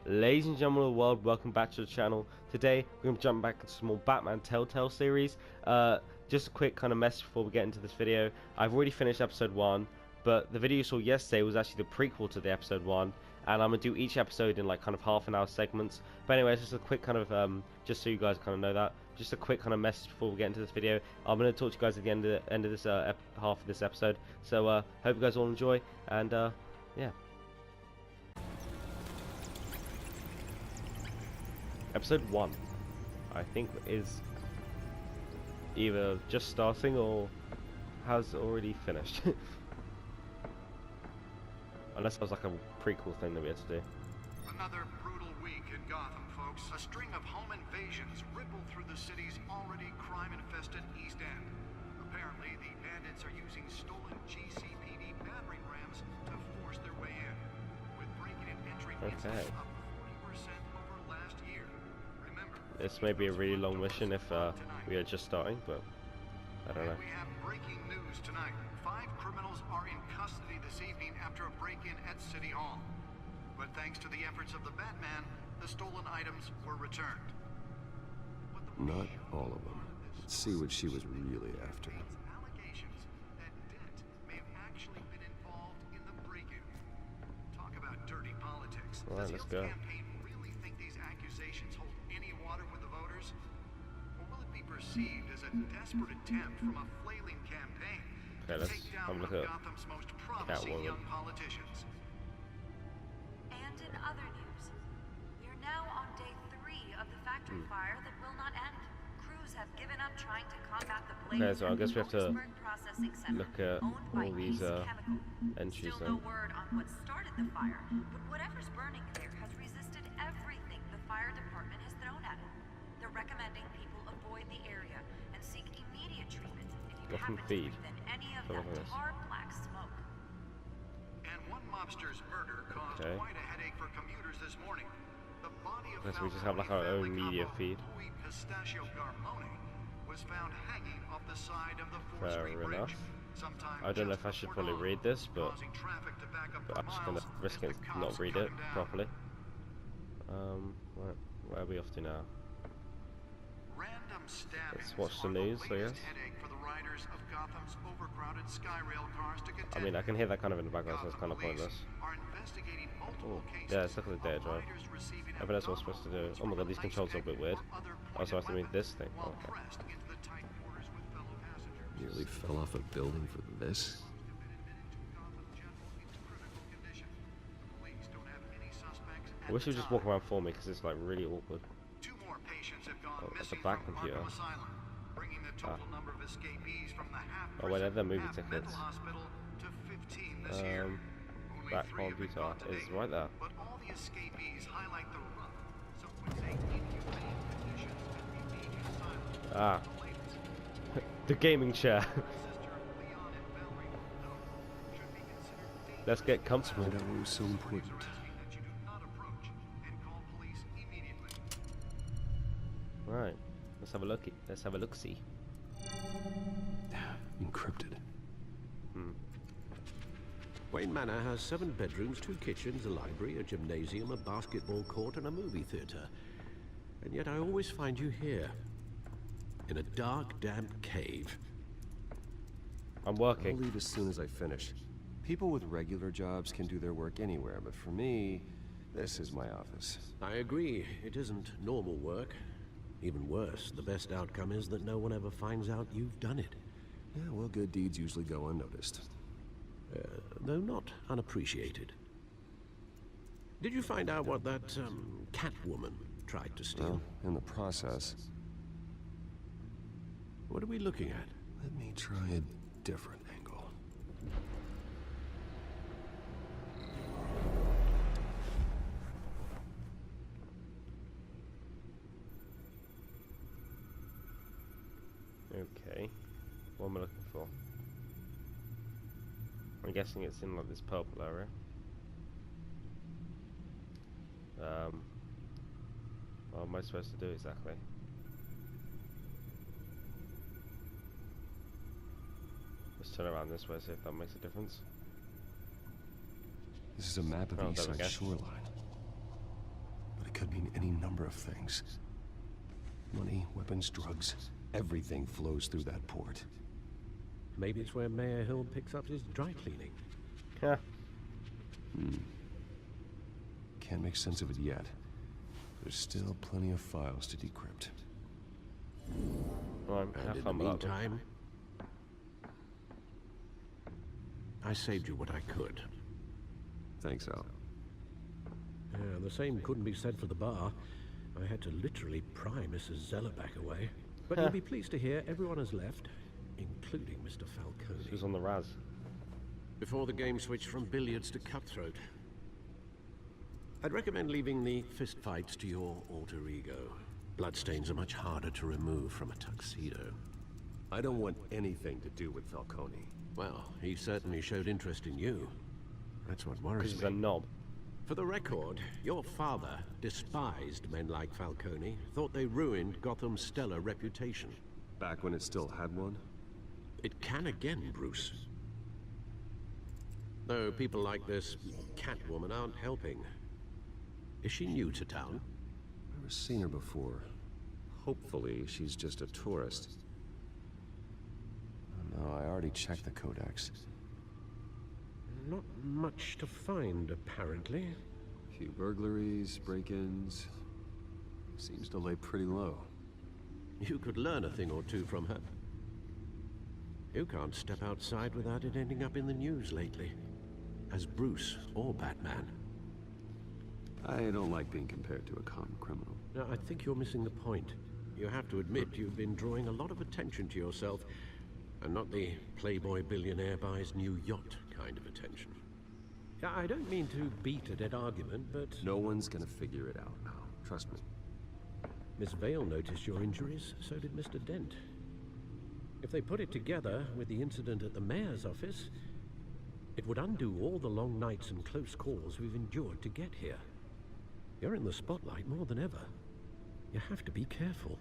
Ladies and gentlemen of the world, welcome back to the channel. Today we're going to jump back into some more Batman Telltale series. Just a quick kind of message before we get into this video. I've already finished episode 1, but the video you saw yesterday was actually the prequel to the episode 1, and I'm going to do each episode in like kind of half an hour segments. But anyway, it's just a quick kind of, just so you guys kind of know that, just a quick kind of message before we get into this video. I'm going to talk to you guys at the end of this half of this episode. So hope you guys all enjoy, and yeah. Episode 1, I think, is either just starting or has already finished. Unless it was like a prequel thing that we had to do. Another brutal week in Gotham, folks. A string of home invasions rippled through the city's already crime-infested East End. Apparently, the bandits are using stolen GCPD battering rams to force their way in. With breaking and entering incidents up 40% over last year. Remember, this may be a really long mission if we are just starting, but I don't know. We have breaking news tonight. 5 criminals are in custody this evening after a break-in at City Hall. But thanks to the efforts of the Batman, the stolen items were returned. Not all of them. Let's see what she was really after. Allegations that Dent may have actually been involved in the break-in. Talk about dirty politics. All right, Does let's Hill's go. campaign really think these accusations hold any water with the voters? Or will it be perceived as a desperate attempt from a flailing campaign Okay, to let's take down have a one look of at Gotham's most promising Catwoman. young politicians? And in other news, we are now on day 3 of the factory fire that will not end. Crews have given up trying to combat the blaze. Okay, so I guess we have to Processing center, look at owned by all these Ace Chemical. entries Still no then. word on what started the fire, but whatever's burning there has resisted everything the fire department has thrown at it. They're recommending people avoid the area and seek immediate treatment if you Gotham happen to feed. breathe in any of Look that at this. tar black smoke. And one mobster's murder caused Okay. quite a headache for commuters this morning. The body of Guess we just have like our own media feed. Louis Pistachio Garmone was found hanging off the side of the 4th Fair Street enough. Bridge. Sometime I don't know just if I should before probably dawn, read this, but causing traffic to back up I'm for just gonna miles risk as it the cops not read cut it him down. properly. Where are we off to now? Random stabbings Let's watch the are news, I latest guess. headache for the riders of Gotham's overcrowded Skyrail cars to I contend mean, I can hear that kind of in the background, so it's kind Gotham of police pointless. are investigating multiple Oh, cases yeah, let's look at the data of drive. riders receiving I think that's what we're supposed to do. Oh my god, these controls are a bit weird. Also, I have to move this thing. while Okay. pressed into the tight quarters with fellow passengers. Nearly fell off a building for this. I wish it would just walk around for me because it's like really awkward. 2 more patients have gone Oh, that's a missing back from computer. Arkham Asylum, bringing the total number of escapees from the half Oh wait, they're movie half mental tickets. hospital to 15 this year. Only Back 3 have been computer caught to is date, right there. But all the escapees highlight the rough, some would say inhumane conditions at the asylum. Ah, The latest, the gaming chair. Sister Leon and Valerie Wilhelm should be considered Let's get comfortable. Find out what was so important. asking that you do not approach and call police immediately. Right, let's have a look. Let's have a look. See. Encrypted. Wayne Manor has 7 bedrooms, 2 kitchens, a library, a gymnasium, a basketball court, and a movie theater. And yet I always find you here, in a dark, damp cave. I'm I'll working. leave as soon as I finish. People with regular jobs can do their work anywhere, but for me, this is my office. I agree, it isn't normal work. Even worse, the best outcome is that no one ever finds out you've done it. Yeah, well, good deeds usually go unnoticed. Though not unappreciated. Did you find out what that, Catwoman tried to steal? Well, in the process, What are we looking at? let me try a different angle. Okay, what am I looking for? I'm guessing it's in like this purple area. What am I supposed to do exactly? Let's turn around this way, see if that makes a difference. This is a map of Oh, the East there we Side go. shoreline. could mean any number of things. Money, weapons, drugs, everything flows through that port. Maybe it's where Mayor Hill picks up his dry cleaning. Yeah. Can't make sense of it yet. There's still plenty of files to decrypt. Right, And have in the fun with that one. meantime, I saved you what I could. Thanks, Al. Yeah, the same couldn't be said for the bar. I had to literally pry Mrs. Zeller back away. But you'll be pleased to hear everyone has left, including Mr. Falcone. She was on the Raz. Before the game switched from billiards to cutthroat. I'd recommend leaving the fistfights to your alter ego. Bloodstains are much harder to remove from a tuxedo. I don't want anything to do with Falcone. Well, he certainly showed interest in you. That's what Because worries he's me. a knob. For the record, your father despised men like Falcone, thought they ruined Gotham's stellar reputation. Back when it still had one? It can again, Bruce. Though people like this Catwoman aren't helping. Is she new to town? Never seen her before. Hopefully, she's just a tourist. Oh, no, I already checked the codex. Not much to find, apparently. A few burglaries, break-ins. Seems to lay pretty low. You could learn a thing or two from her. You can't step outside without it ending up in the news lately. As Bruce or Batman. I don't like being compared to a common criminal. Now, I think you're missing the point. You have to admit you've been drawing a lot of attention to yourself, and not the playboy billionaire buys new yacht kind of attention. Yeah, I don't mean to beat a dead argument, but... No one's gonna figure it out now. Trust me. Miss Vale noticed your injuries, so did Mr. Dent. If they put it together with the incident at the mayor's office, it would undo all the long nights and close calls we've endured to get here. You're in the spotlight more than ever. You have to be careful.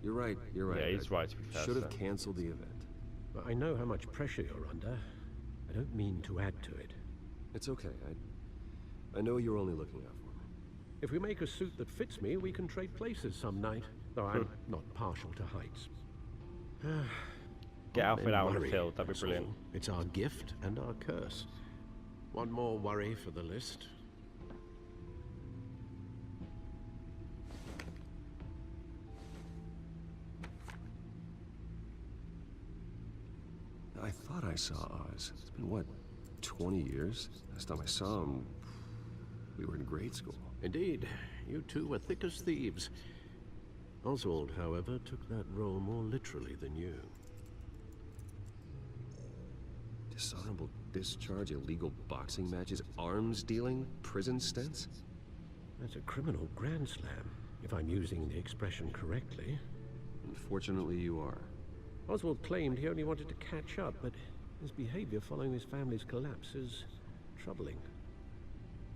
You're right, you're right. Yeah, he's right to be fair. Should have so. canceled the event. But I know how much pressure you're under. I don't mean to add to it. It's okay. I know you're only looking out for me. If we make a suit that fits me, we can trade places some night. Though I'm not partial to heights. Get Alfred Men out on the worry, field. That'd be that's brilliant. all. It's our gift and our curse. One more worry for the list. I thought I saw Oz. It's been, what, 20 years? Last time I saw him, we were in grade school. Indeed, you two were thick as thieves. Oswald, however, took that role more literally than you. Dishonorable discharge, illegal boxing matches, arms dealing, prison stints? That's a criminal grand slam, if I'm using the expression correctly. Unfortunately, you are. Oswald claimed he only wanted to catch up, but his behavior following his family's collapse is troubling.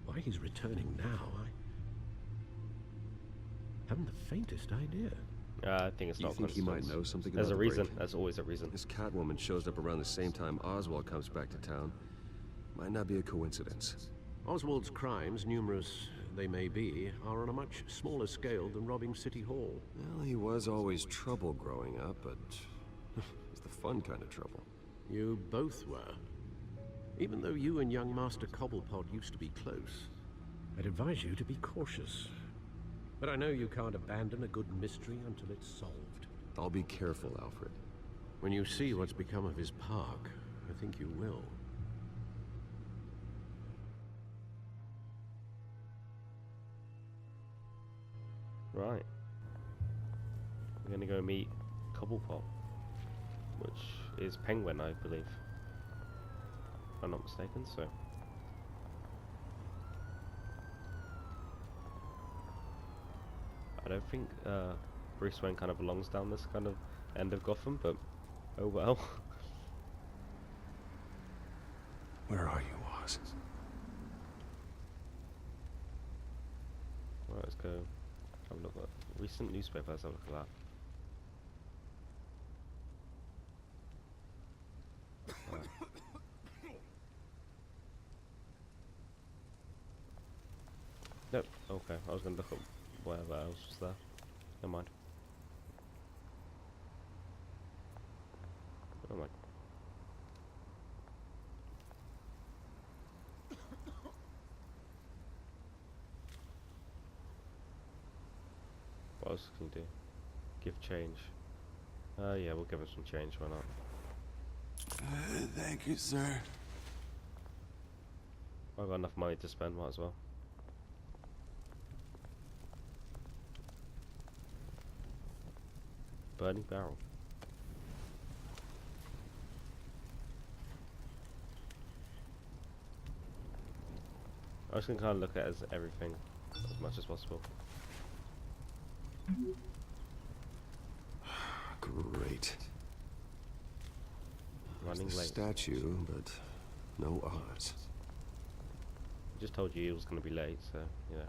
Why he's returning now, I haven't the faintest idea. I think it's You not think he might coincidence. know something There's about a the reason. break? There's always a reason. This Catwoman shows up around the same time Oswald comes back to town. Might not be a coincidence. Oswald's crimes, numerous they may be, are on a much smaller scale than robbing City Hall. Well, he was always trouble growing up, but it's the fun kind of trouble. You both were. Even though you and young Master Cobblepot used to be close, I'd advise you to be cautious. But I know you can't abandon a good mystery until it's solved. I'll be careful, Alfred. When you see what's become of his park, I think you will. Right. We're gonna go meet Cobblepot, which is Penguin, I believe. If I'm not mistaken, so. I don't think Bruce Wayne kind of belongs down this kind of end of Gotham, but oh well. Where are you, Oz? Right, let's go have a look at recent newspapers. Have a look at that. Nope. Okay, I was gonna look at whatever else was there. Never mind. Oh my. What else can you do? Give change. Yeah, we'll give him some change, why not? Thank you, sir. I've got enough money to spend, might as well. Burning barrel. I was gonna kind of look at it as everything as much as possible. Great. Running There's a late. statue, but no Oz. I just told you he was gonna be late, so yeah.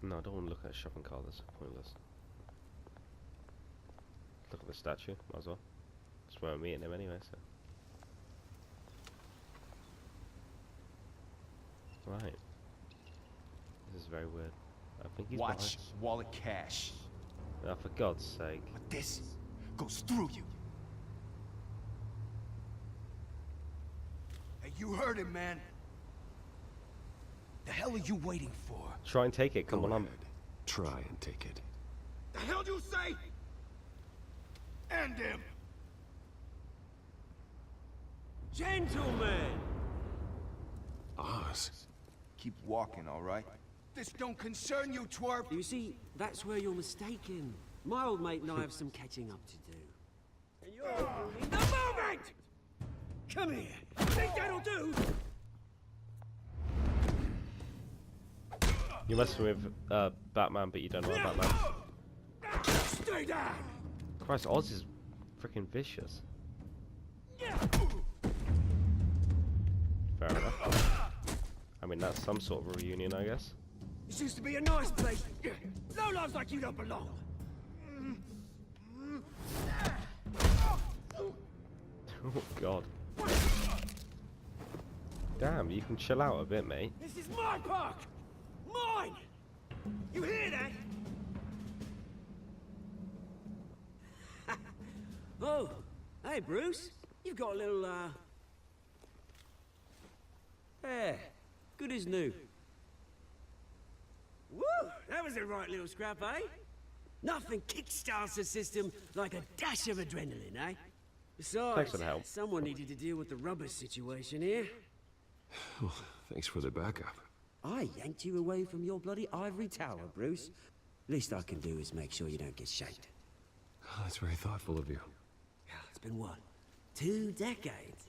No, I don't want to look at a shopping cart. That's pointless. Look at the statue. Might as well. That's where I'm meeting him anyway. So. Right. This is very weird. I think he's Watch wallet cash. behind. Oh, for God's sake. But this goes through you. Hey, you heard him, man. The hell are you waiting for? Try and take it. Come on, Go ahead. Try and take it. The hell do you say? End him. Gentlemen! Oz? Keep walking, all right? This don't concern you, twerp. You see, that's where you're mistaken. My old mate and I have some catching up to do. And you're ruining the moment! Come here. Think that'll do? You're messing with Batman, but you don't know Batman. Stay down! Christ, Oz is freaking vicious. Fair enough. I mean, that's some sort of a reunion, I guess. This used to be a nice place. No lives like you don't belong. Oh God. Damn, you can chill out a bit, mate. This is my park! Mine! You hear that? Oh, hey Bruce. You've got a little, yeah, good as new. Woo! That was a right little scrap, eh? Nothing kickstarts the system like a dash of adrenaline, eh? Besides, Thanks for the help. someone needed to deal with the rubber situation here. Well, thanks for the backup. I yanked you away from your bloody ivory tower, Bruce. Least I can do is make sure you don't get shanked. Oh, that's very thoughtful of you. It's been what? 2 decades?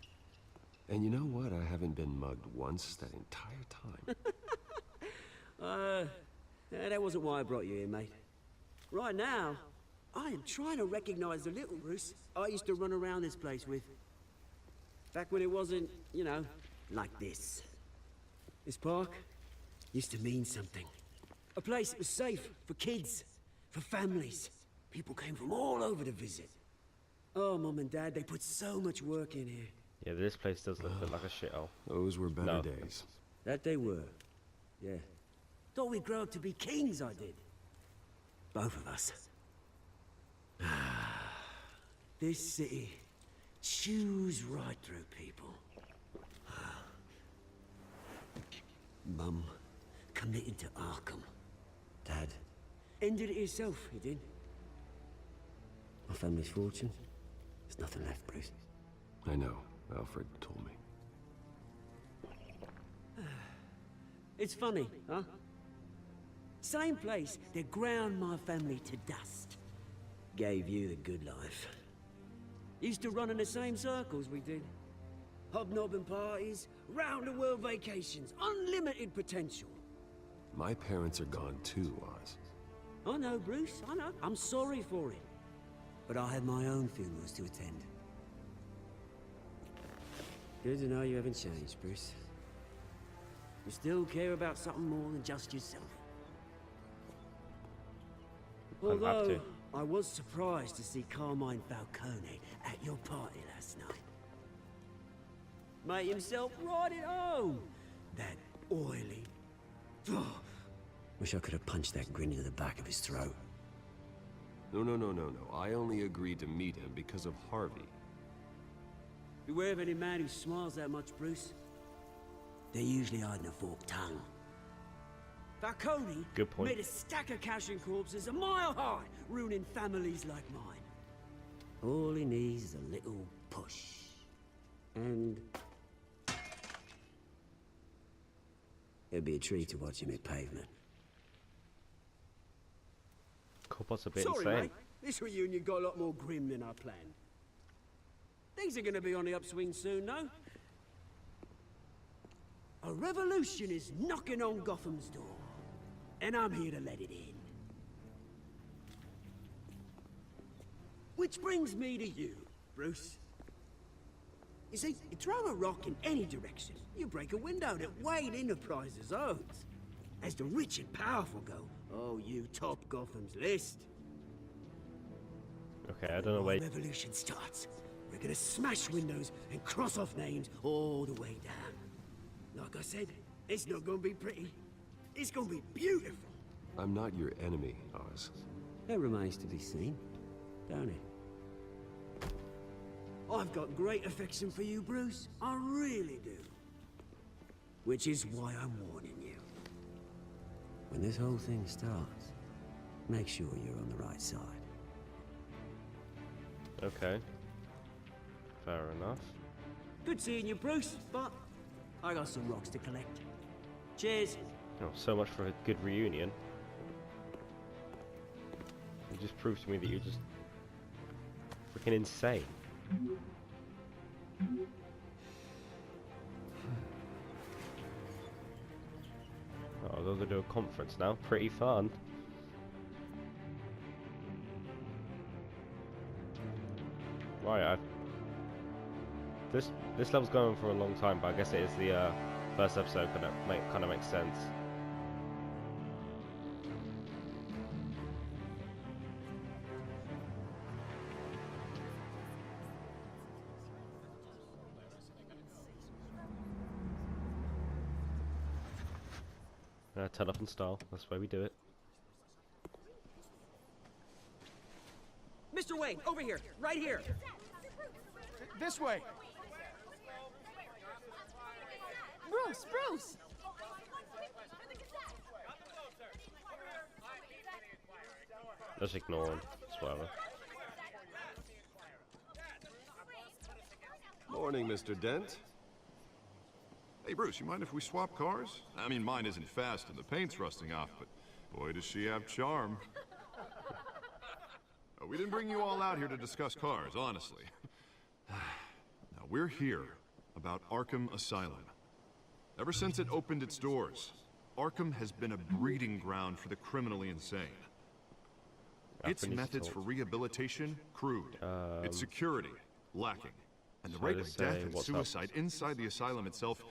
And you know what? I haven't been mugged once that entire time. That wasn't why I brought you here, mate. Right now, I am trying to recognize the little Bruce I used to run around this place with. Back when it wasn't, you know, like this. This park used to mean something. A place that was safe for kids, for families. People came from all over to visit. Oh, Mum and Dad, they put so much work in here. Yeah, this place does look a bit like a shithole. Those were better No. days. That they were. Yeah. Thought we'd grow up to be kings, I did. Both of us. This city chews right through people. Mum committed to Arkham. Dad ended it himself, he did. My family's fortune. There's nothing left, Bruce. I know. Alfred told me. It's funny, huh? Same place that ground my family to dust. Gave you the good life. Used to run in the same circles we did. Hobnobbing parties, round-the-world vacations, unlimited potential. My parents are gone too, Oz. I know, Bruce, I know. I'm sorry for it. But I have my own funerals to attend. Good to know you haven't changed, Bruce. You still care about something more than just yourself. I'd have Although, to. I was surprised to see Carmine Falcone at your party last night. Made himself right at home. That oily... Oh, wish I could have punched that grin into the back of his throat. No. I only agreed to meet him because of Harvey. Beware of any man who smiles that much, Bruce. They're usually hiding a forked tongue. Falcone Good point. made a stack of cash and corpses a mile high, ruining families like mine. All he needs is a little push. And... it'd be a treat to watch him hit pavement. Cobot's a bit Sorry, insane. mate. This reunion got a lot more grim than I planned. Things are gonna be on the upswing soon, no? A revolution is knocking on Gotham's door. And I'm here to let it in. Which brings me to you, Bruce. You see, you throw a rock in any direction, you break a window that Wayne Enterprises owns. As the rich and powerful go, oh, you top Gotham's list. Okay, I don't know where. When the revolution starts, we're gonna smash windows and cross off names all the way down. Like I said, it's not gonna be pretty. It's gonna be beautiful. I'm not your enemy, Oz. That remains to be seen, don't it? I've got great affection for you, Bruce. I really do. Which is why I'm warning you. When this whole thing starts, make sure you're on the right side. Okay. Fair enough. Good seeing you, Bruce, but I got some rocks to collect. Cheers. Oh, so much for a good reunion. You just proved to me that you're just freaking insane. Oh, I'll go to a conference now. Pretty fun. Right, this level's going for a long time, but I guess it is the first episode. Kind of makes sense. Turn up in style. That's the way we do it. Mr. Wayne, over here, right here. This way. Bruce! Just ignore him. It's whatever. Morning, Mr. Dent. Hey, Bruce, you mind if we swap cars? I mean, mine isn't fast and the paint's rusting off, but boy, does she have charm. We didn't bring you all out here to discuss cars, honestly. Now, we're here about Arkham Asylum. Ever since it opened its doors, Arkham has been a breeding ground for the criminally insane. Its methods for rehabilitation, crude. Its security, lacking. And the rate of death and suicide inside the asylum itself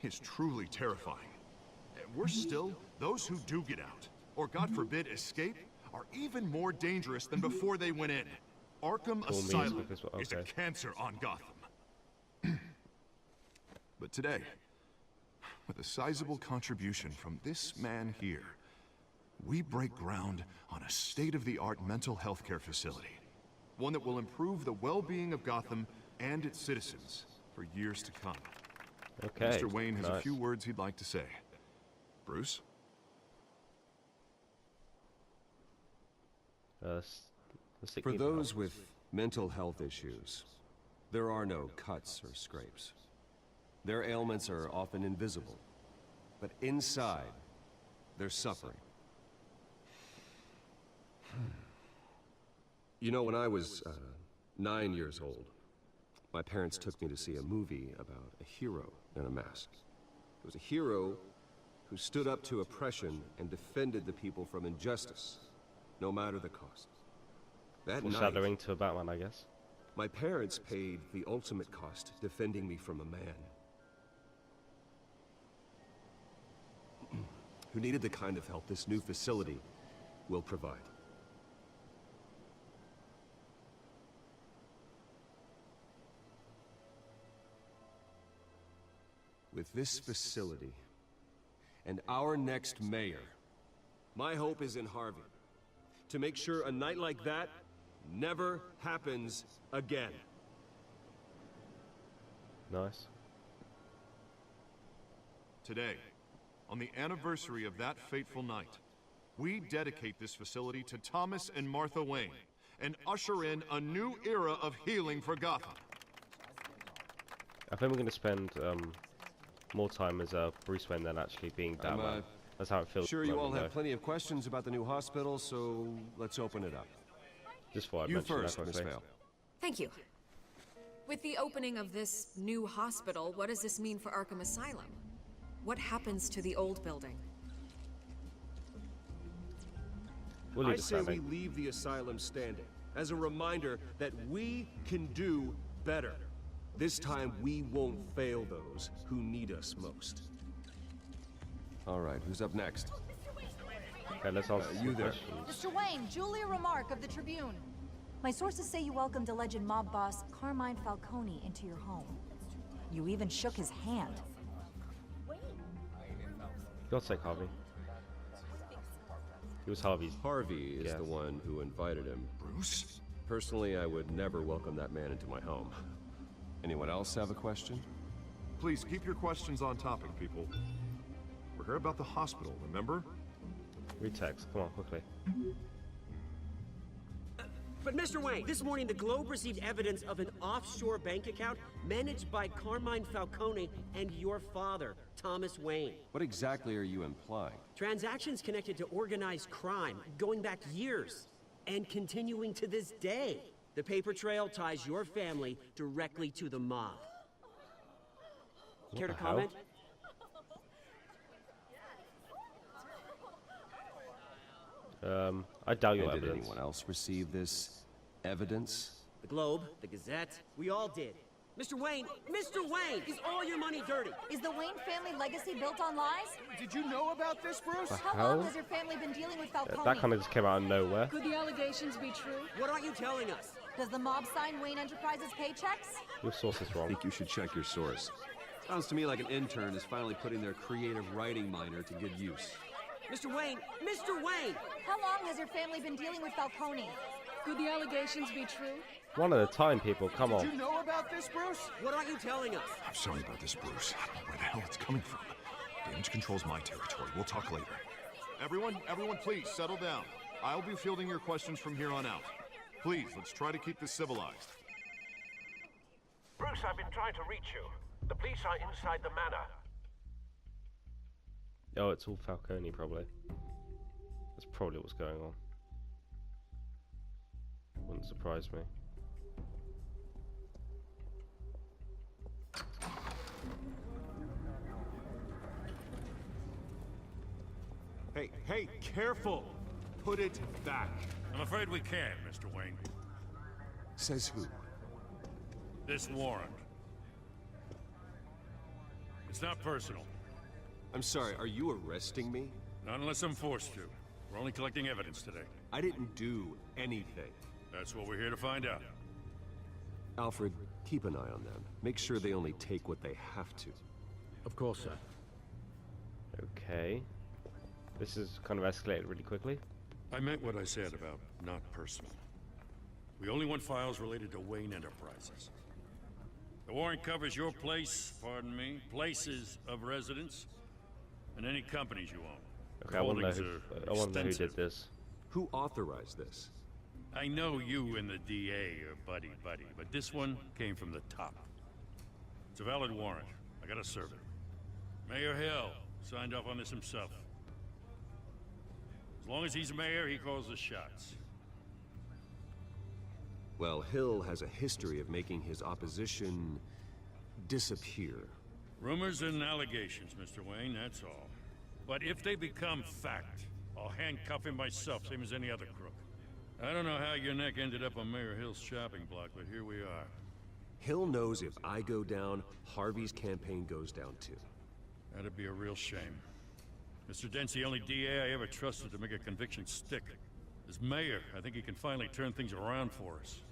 is truly terrifying. And worse still, those who do get out, or God forbid escape, are even more dangerous than before they went in. Arkham Asylum is a cancer on Gotham. But today, with a sizable contribution from this man here, we break ground on a state-of-the-art mental health care facility. One that will improve the well-being of Gotham and its citizens for years to come. Okay. Mr. Wayne has a few words he'd like to say. Bruce? For those with mental health issues, there are no cuts or scrapes. Their ailments are often invisible, but inside, they're suffering. You know, when I was 9 years old, my parents took me to see a movie about a hero in a mask. It was a hero who stood up to oppression and defended the people from injustice, no matter the cost. That night, foreshadowing to Batman, I guess. my parents paid the ultimate cost defending me from a man who needed the kind of help this new facility will provide. With this facility, and our next mayor, my hope is in Harvey. To make sure a night like that never happens again. Nice. Today, on the anniversary of that fateful night, we dedicate this facility to Thomas and Martha Wayne and usher in a new era of healing for Gotham. I think we're going to spend more time as Bruce Wayne than actually being Batman. That's how it feels. Sure, you all have plenty of questions about the new hospital, so let's open it up. Just thought I'd You mention first, that Miss quickly. Vale. Thank you. With the opening of this new hospital, what does this mean for Arkham Asylum? What happens to the old building? We'll I leave it say we standing. leave the asylum standing, as a reminder that we can do better. This time, we won't fail those who need us most. All right, who's up next? Okay, let's answer you some there. questions. Mr. Wayne, Julia Remark of the Tribune. My sources say you welcomed alleged mob boss Carmine Falcone into your home. You even shook his hand. God's sake, Harvey. He was Harvey's. Harvey is Yes. the one who invited him. Bruce? Personally, I would never welcome that man into my home. Anyone else have a question? Please keep your questions on topic, people. We're here about the hospital, remember? Read text. Come on, quickly. But Mr. Wayne, this morning the Globe received evidence of an offshore bank account managed by Carmine Falcone and your father, Thomas Wayne. What exactly are you implying? Transactions connected to organized crime going back years and continuing to this day. The paper trail ties your family directly to the mob. Care to the hell? comment? I doubt your And did evidence. anyone else receive this evidence? The Globe, the Gazette, we all did. Mr. Wayne, is all your money dirty? Is the Wayne family legacy built on lies? Did you know about this, Bruce? How hell? long has your family been dealing with Falcone? That kind of just came out of nowhere. Could the allegations be true? What aren't you telling us? Does the mob sign Wayne Enterprises paychecks? Your source is I wrong. think you should check your source. Sounds to me like an intern is finally putting their creative writing minor to good use. Mr. Wayne! How long has your family been dealing with Falcone? Could the allegations be true? One at a time, people. Come Did on. you know about this, Bruce? What aren't you telling us? I'm sorry about this, Bruce. I don't know where the hell it's coming from. Damage control's my territory. We'll talk later. Everyone, please, settle down. I'll be fielding your questions from here on out. Please, let's try to keep this civilized. Bruce, I've been trying to reach you. The police are inside the manor. Oh, it's all Falcone, probably. That's probably what's going on. Wouldn't surprise me. Hey, careful! Put it back. I'm afraid we can't, Mr. Wayne. Says who? This warrant. It's not personal. I'm sorry, are you arresting me? Not unless I'm forced to. We're only collecting evidence today. I didn't do anything. That's what we're here to find out. Alfred, keep an eye on them. Make sure they only take what they have to. Of course, sir. Okay. This is kind of escalated really quickly. I meant what I said about not personal. We only want files related to Wayne Enterprises. The warrant covers your place, pardon me, places of residence, and any companies you own. Okay, I want to know Holdings who. are I want to know who extensive. did this. Who authorized this? I know you and the DA are buddy-buddy, but this one came from the top. It's a valid warrant. I gotta serve it. Mayor Hill signed off on this himself. As long as he's mayor, he calls the shots. Well, Hill has a history of making his opposition disappear. Rumors and allegations, Mr. Wayne, that's all. But if they become fact, I'll handcuff him myself, same as any other crook. I don't know how your neck ended up on Mayor Hill's shopping block, but here we are. Hill knows if I go down, Harvey's campaign goes down too. That'd be a real shame. Mr. Dent's the only DA I ever trusted to make a conviction stick. As mayor, I think he can finally turn things around for us.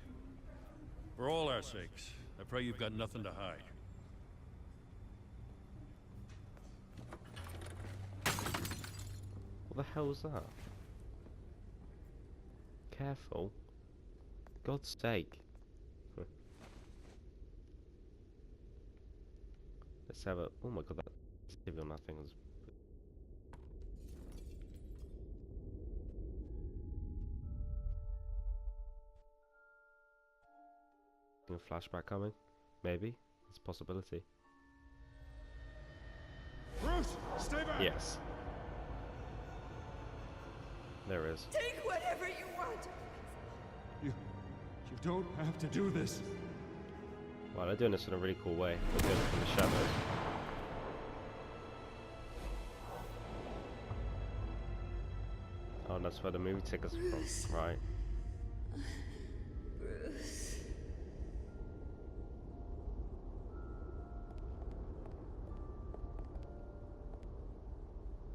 For all our sakes, I pray you've got nothing to hide. the hell was that? Careful. God's sake. Let's have a... Oh my god, that TV on that thing was... A flashback coming? Maybe? It's a possibility. Bruce, stay back! Yes. There is. Take whatever you want. You don't have to do this. Wow, they're doing this in a really cool way. They're doing it from the shadows. Oh, and that's where the movie tickets are from, right? Bruce.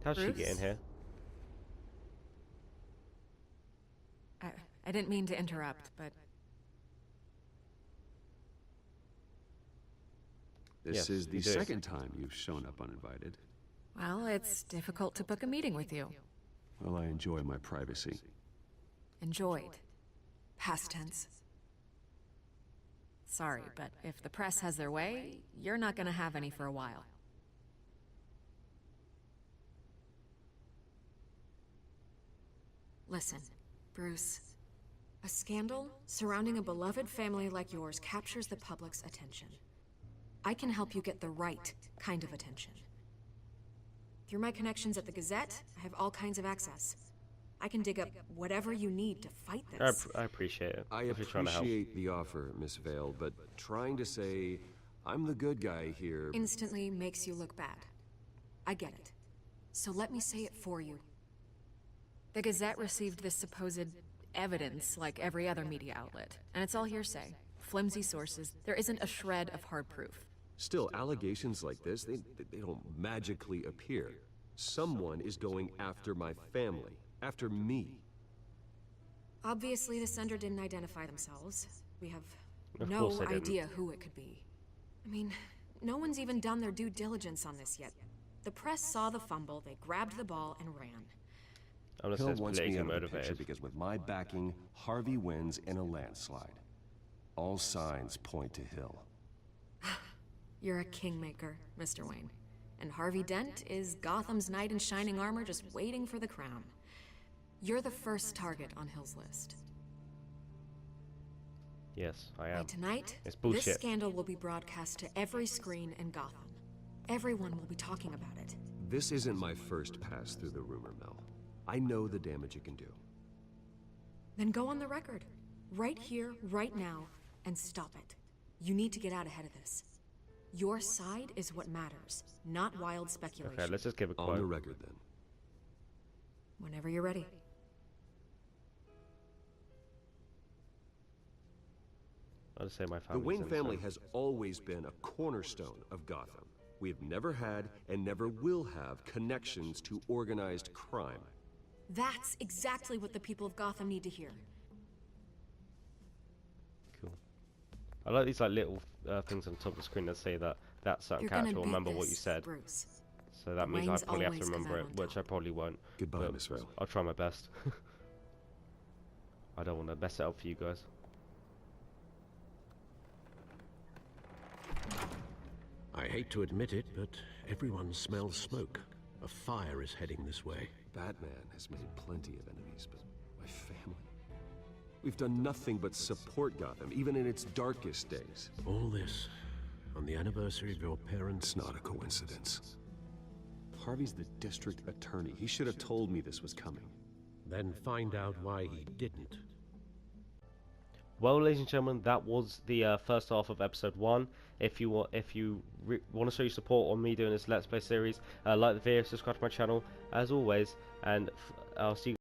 How'd she get in here? I didn't mean to interrupt, but... This Yes, is the you do. second time you've shown up uninvited. Well, it's difficult to book a meeting with you. Well, I enjoy my privacy. Enjoyed. Past tense. Sorry, but if the press has their way, you're not gonna have any for a while. Listen, Bruce. A scandal surrounding a beloved family like yours captures the public's attention. I can help you get the right kind of attention. Through my connections at the Gazette, I have all kinds of access. I can dig up whatever you need to fight this. I appreciate it. I if you're trying to help. appreciate the offer, Miss Vale, but trying to say I'm the good guy here... Instantly makes you look bad. I get it. So let me say it for you. The Gazette received this supposed evidence like every other media outlet, and it's all hearsay. Flimsy sources. There isn't a shred of hard proof. Still, allegations like this, they don't magically appear. Someone is going after my family, after me. Obviously, the sender didn't identify themselves. We have Of no course they didn't. idea who it could be. I mean, no one's even done their due diligence on this yet. The press saw the fumble, they grabbed the ball and ran. I'm gonna say Hill it's wants me politically out of the picture motivated. because with my backing, Harvey wins in a landslide. All signs point to Hill. You're a kingmaker, Mr. Wayne. And Harvey Dent is Gotham's knight in shining armor just waiting for the crown. You're the first target on Hill's list. Yes, I By am. tonight, It's bullshit. this scandal will be broadcast to every screen in Gotham. Everyone will be talking about it. This isn't my first pass through the rumor mill. I know the damage it can do. Then go on the record. Right here, right now, and stop it. You need to get out ahead of this. Your side is what matters, not wild speculation. Okay, let's just give a On the quote. record, then. Whenever you're ready. I'll just say my The family's Wayne innocent. family has always been a cornerstone of Gotham. We have never had and never will have connections to organized crime. That's exactly what the people of Gotham need to hear. Cool. I like these like little things on top of the screen that say that that certain You're gonna character will beat remember what this, you said. Bruce. So that The means I Waynes probably have to always come remember out it, on which I top. probably won't. Goodbye, but Miss Vale. I'll try my best. I don't want to mess it up for you guys. I hate to admit it, but everyone smells smoke. A fire is heading this way. Batman has made plenty of enemies, but my family... We've done nothing but support Gotham, even in its darkest days. All this on the anniversary of your parents' It's not a coincidence. Harvey's the district attorney. He should have told me this was coming. Then find out why he didn't. Well, ladies and gentlemen, that was the first half of episode 1. If you want to show your support on me doing this Let's Play series, like the video, subscribe to my channel as always, and I'll see you